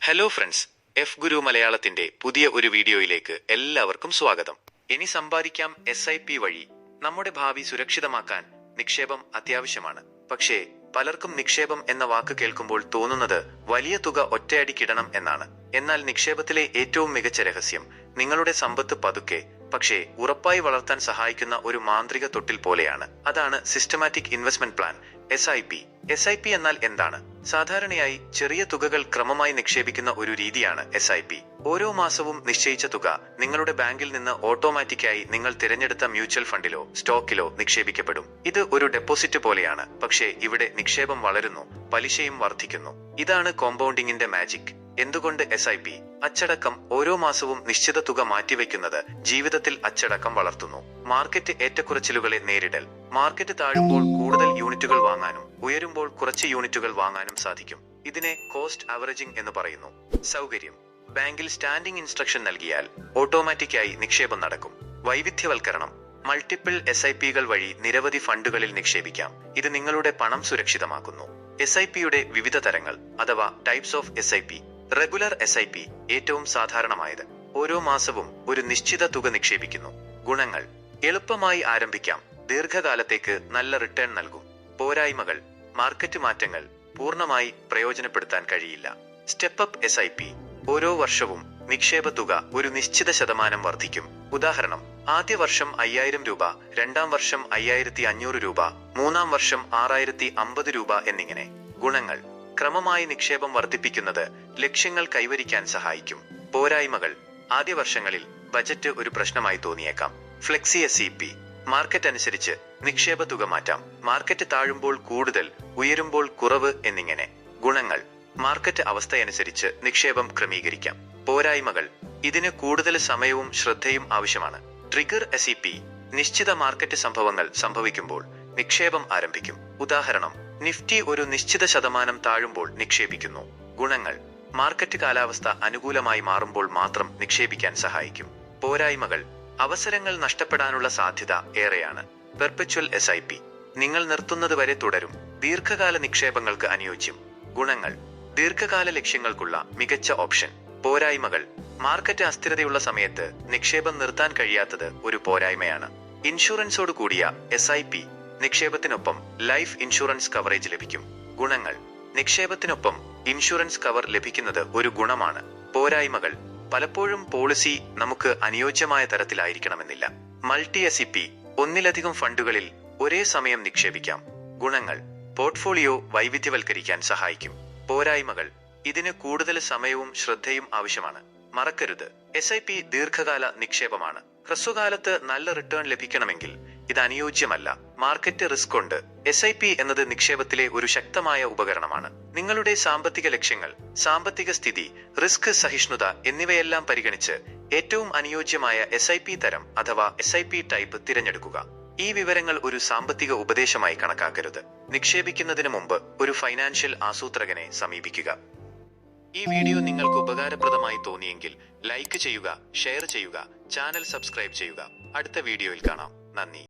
Hello friends, F ഗുരു മലയാളത്തിന്റെ പുതിയ ഒരു വീഡിയോയിലേക്ക് എല്ലാവർക്കും സ്വാഗതം. ഇനി സമ്പാദിക്കാം SIP വഴി. നമ്മുടെ ഭാവി സുരക്ഷിതമാക്കാൻ നിക്ഷേപം അത്യാവശ്യമാണ്. പക്ഷേ പലർക്കും നിക്ഷേപം എന്ന വാക്ക് കേൾക്കുമ്പോൾ തോന്നുന്നത് വലിയ തുക ഒറ്റയടിക്കിടണം എന്നാണ്. എന്നാൽ നിക്ഷേപത്തിലെ ഏറ്റവും മികച്ച രഹസ്യം നിങ്ങളുടെ സമ്പത്ത് പതുക്കെ പക്ഷേ ഉറപ്പായി വളർത്താൻ സഹായിക്കുന്ന ഒരു മാന്ത്രിക തൊട്ടിൽ പോലെയാണ്. അതാണ് systematic investment plan, SIP. SIP എന്നാൽ എന്താണ്? സാധാരണയായി ചെറിയ തുകകൾ ക്രമമായി നിക്ഷേപിക്കുന്ന ഒരു രീതിയാണ് SIP. ഓരോ മാസവും നിശ്ചയിച്ച തുക നിങ്ങളുടെ ബാങ്കിൽ നിന്ന് ഓട്ടോമാറ്റിക്കായി നിങ്ങൾ തിരഞ്ഞെടുത്ത മ്യൂച്വൽ ഫണ്ടിലോ സ്റ്റോക്കിലോ നിക്ഷേപിക്കപ്പെടും. ഇത് ഒരു ഡെപ്പോസിറ്റ് പോലെയാണ്. പക്ഷേ ഇവിടെ നിക്ഷേപം വളരുന്നു, പലിശയും വർദ്ധിക്കുന്നു. ഇതാണ് കോമ്പൗണ്ടിങ്ങിന്റെ മാജിക്. എന്തുകൊണ്ട് SIP? അച്ചടക്കം. ഓരോ മാസവും നിശ്ചിത തുക മാറ്റിവെക്കുന്നത് ജീവിതത്തിൽ അച്ചടക്കം വളർത്തുന്നു. മാർക്കറ്റ് ഏറ്റക്കുറച്ചിലുകളെ നേരിടൽ. മാർക്കറ്റ് താഴുമ്പോൾ കൂടുതൽ യൂണിറ്റുകൾ വാങ്ങാനും ഉയരുമ്പോൾ കുറച്ച് യൂണിറ്റുകൾ വാങ്ങാനും സാധിക്കും. ഇതിനെ കോസ്റ്റ് ആവറേജിംഗ് എന്ന് പറയുന്നു. സൗകര്യം. ബാങ്കിൽ സ്റ്റാൻഡിംഗ് ഇൻസ്ട്രക്ഷൻ നൽകിയാൽ ഓട്ടോമാറ്റിക്കായി നിക്ഷേപം നടക്കും. വൈവിധ്യവൽക്കരണം. മൾട്ടിപ്പിൾ SIPകൾ വഴി നിരവധി ഫണ്ടുകളിൽ നിക്ഷേപിക്കാം. ഇത് നിങ്ങളുടെ പണം സുരക്ഷിതമാക്കുന്നു. SIPയുടെ വിവിധ തരങ്ങൾ അഥവാ types of SIP. Regular SIP ഏറ്റവും സാധാരണമായത്. ഓരോ മാസവും ഒരു നിശ്ചിത തുക നിക്ഷേപിക്കുന്നു. ഗുണങ്ങൾ. എളുപ്പമായി ആരംഭിക്കാം. ദീർഘകാലത്തേക്ക് നല്ല റിട്ടേൺ നൽകും. പോരായ്മകൾ. മാർക്കറ്റ് മാറ്റങ്ങൾ പൂർണ്ണമായി പ്രയോജനപ്പെടുത്താൻ കഴിയില്ല. Step up SIP. ഓരോ വർഷവും നിക്ഷേപ തുക ഒരു നിശ്ചിത ശതമാനം വർദ്ധിക്കും. ഉദാഹരണം, ആദ്യ വർഷം 5000 രൂപ, രണ്ടാം വർഷം 5500 രൂപ, മൂന്നാം വർഷം 6050 രൂപ എന്നിങ്ങനെ. ഗുണങ്ങൾ. ക്രമമായി നിക്ഷേപം വർദ്ധിപ്പിക്കുന്നത് ലക്ഷ്യങ്ങൾ കൈവരിക്കാൻ സഹായിക്കും. പോരായ്മകൾ. ആദ്യ വർഷങ്ങളിൽ ബജറ്റ് ഒരു പ്രശ്നമായി തോന്നിയേക്കാം. Flexi SIP. മാർക്കറ്റ് അനുസരിച്ച് നിക്ഷേപ തുക മാറ്റാം. മാർക്കറ്റ് താഴുമ്പോൾ കൂടുതൽ, ഉയരുമ്പോൾ കുറവ് എന്നിങ്ങനെ. ഗുണങ്ങൾ. മാർക്കറ്റ് അവസ്ഥയനുസരിച്ച് നിക്ഷേപം ക്രമീകരിക്കാം. പോരായ്മകൾ. ഇതിന് കൂടുതൽ സമയവും ശ്രദ്ധയും ആവശ്യമാണ്. Trigger SIP. നിശ്ചിത മാർക്കറ്റ് സംഭവങ്ങൾ സംഭവിക്കുമ്പോൾ നിക്ഷേപം ആരംഭിക്കും. ഉദാഹരണം, നിഫ്റ്റി ഒരു നിശ്ചിത ശതമാനം താഴുമ്പോൾ നിക്ഷേപിക്കുന്നു. ഗുണങ്ങൾ. മാർക്കറ്റ് കാലാവസ്ഥ അനുകൂലമായി മാറുമ്പോൾ മാത്രം നിക്ഷേപിക്കാൻ സഹായിക്കും. പോരായ്മകൾ. അവസരങ്ങൾ നഷ്ടപ്പെടാനുള്ള സാധ്യത ഏറെയാണ്. Perpetual SIP. നിങ്ങൾ നിർത്തുന്നതുവരെ തുടരും. ദീർഘകാല നിക്ഷേപങ്ങൾക്ക് അനുയോജ്യം. ഗുണങ്ങൾ. ദീർഘകാല ലക്ഷ്യങ്ങൾക്കുള്ള മികച്ച ഓപ്ഷൻ. പോരായ്മകൾ. മാർക്കറ്റ് അസ്ഥിരതയുള്ള സമയത്ത് നിക്ഷേപം നിർത്താൻ കഴിയാത്തത് ഒരു പോരായ്മയാണ്. ഇൻഷുറൻസോട് കൂടിയ SIP. നിക്ഷേപത്തിനൊപ്പം ലൈഫ് ഇൻഷുറൻസ് കവറേജ് ലഭിക്കും. ഗുണങ്ങൾ. നിക്ഷേപത്തിനൊപ്പം ഇൻഷുറൻസ് കവർ ലഭിക്കുന്നത് ഒരു ഗുണമാണ്. പോരായ്മകൾ. പലപ്പോഴും പോളിസി നമുക്ക് അനുയോജ്യമായ തരത്തിലായിരിക്കണമെന്നില്ല. Multi SIP. ഒന്നിലധികം ഫണ്ടുകളിൽ ഒരേ സമയം നിക്ഷേപിക്കാം. ഗുണങ്ങൾ. പോർട്ട്ഫോളിയോ വൈവിധ്യവൽക്കരിക്കാൻ സഹായിക്കും. പോരായ്മകൾ. ഇതിന് കൂടുതൽ സമയവും ശ്രദ്ധയും ആവശ്യമാണ്. മറക്കരുത്, SIP ദീർഘകാല നിക്ഷേപമാണ്. ഹ്രസ്വകാലത്ത് നല്ല റിട്ടേൺ ലഭിക്കണമെങ്കിൽ ഇത് അനുയോജ്യമല്ല. മാർക്കറ്റ് റിസ്ക് ഉണ്ട്. SIP എന്നത് നിക്ഷേപത്തിലെ ഒരു ശക്തമായ ഉപകരണമാണ്. നിങ്ങളുടെ സാമ്പത്തിക ലക്ഷ്യങ്ങൾ, സാമ്പത്തിക സ്ഥിതി, റിസ്ക് സഹിഷ്ണുത എന്നിവയെല്ലാം പരിഗണിച്ച് ഏറ്റവും അനുയോജ്യമായ SIP തരം അഥവാ SIP ടൈപ്പ് തിരഞ്ഞെടുക്കുക. ഈ വിവരങ്ങൾ ഒരു സാമ്പത്തിക ഉപദേശമായി കണക്കാക്കരുത്. നിക്ഷേപിക്കുന്നതിന് മുമ്പ് ഒരു ഫൈനാൻഷ്യൽ ആസൂത്രകനെ സമീപിക്കുക. ഈ വീഡിയോ നിങ്ങൾക്ക് ഉപകാരപ്രദമായി തോന്നിയെങ്കിൽ ലൈക്ക് ചെയ്യുക, ഷെയർ ചെയ്യുക, ചാനൽ സബ്സ്ക്രൈബ് ചെയ്യുക. അടുത്ത വീഡിയോയിൽ കാണാം. നന്ദി.